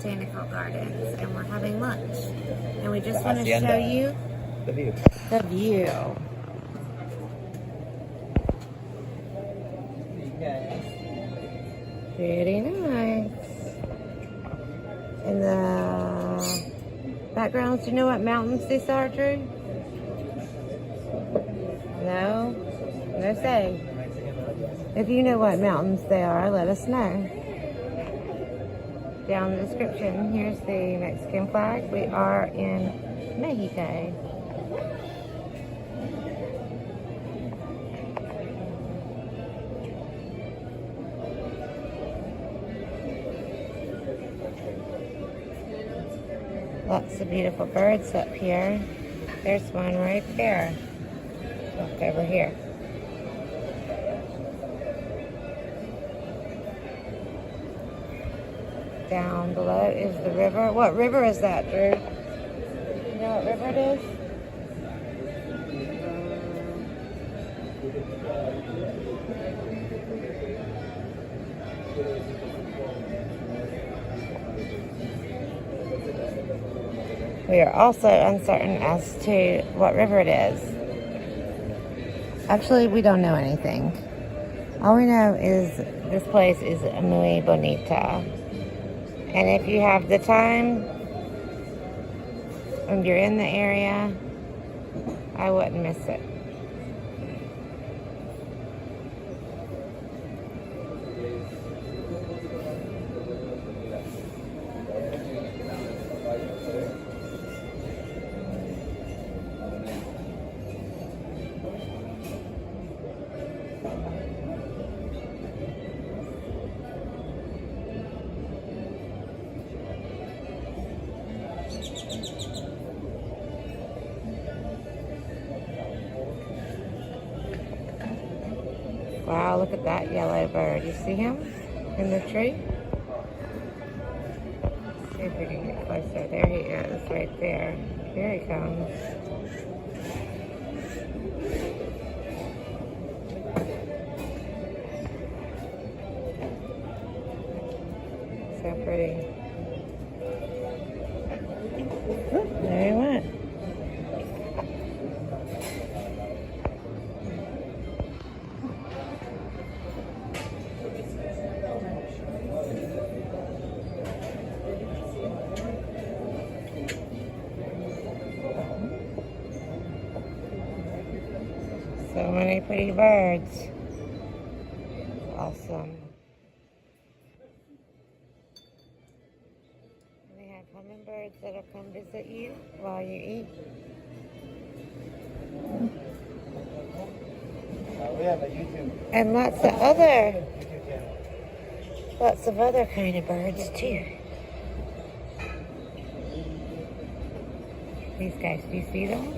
Botanical Gardens, and we're having lunch. And we just want to Hacienda. show you The view. the view. Pretty nice. In the backgrounds, do you know what mountains these are, Drew? No? No say. If you know what mountains they are, let us know. Down in the description, here's the Mexican flag. We are in Mexico. Lots of beautiful birds up here. There's one right there. Look over here. Down below is the river. What river is that, Drew? You know what river it is? We are also uncertain as to what river it is. Actually, we don't know anything. All we know is this place is muy bonita. And if you have the time and you're in the area, I wouldn't miss it. Wow, look at that yellow bird. You see him in the tree? Let's see if we can get closer. There he is, right there. Here he comes. So pretty. Oop, there he went. So many pretty birds. Awesome. We have hummingbirds that'll come visit you while you eat. We have a YouTube. And lots of other kind of birds too. These guys, do you see them?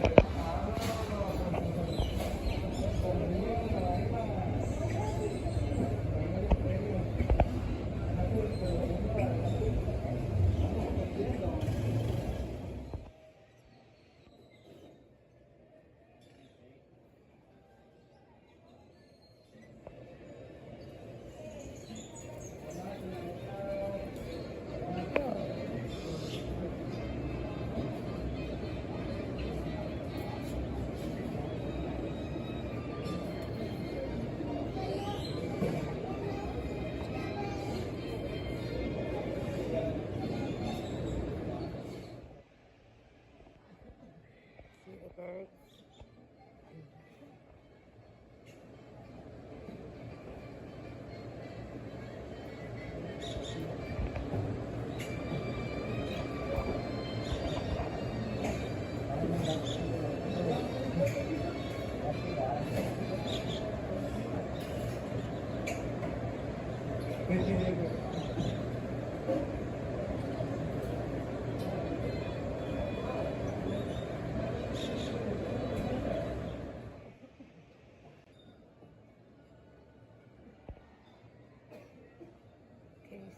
Birds.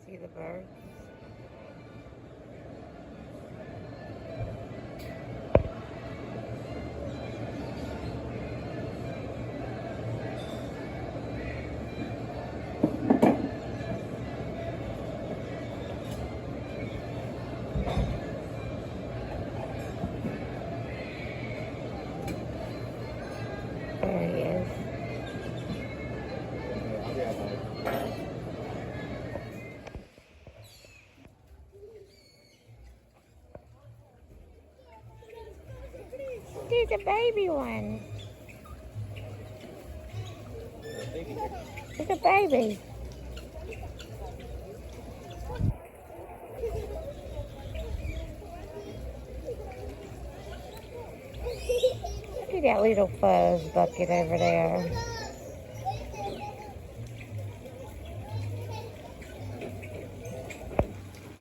See the birds? There he is. There's a baby one. It's a baby. Look at that little fuzz bucket over there.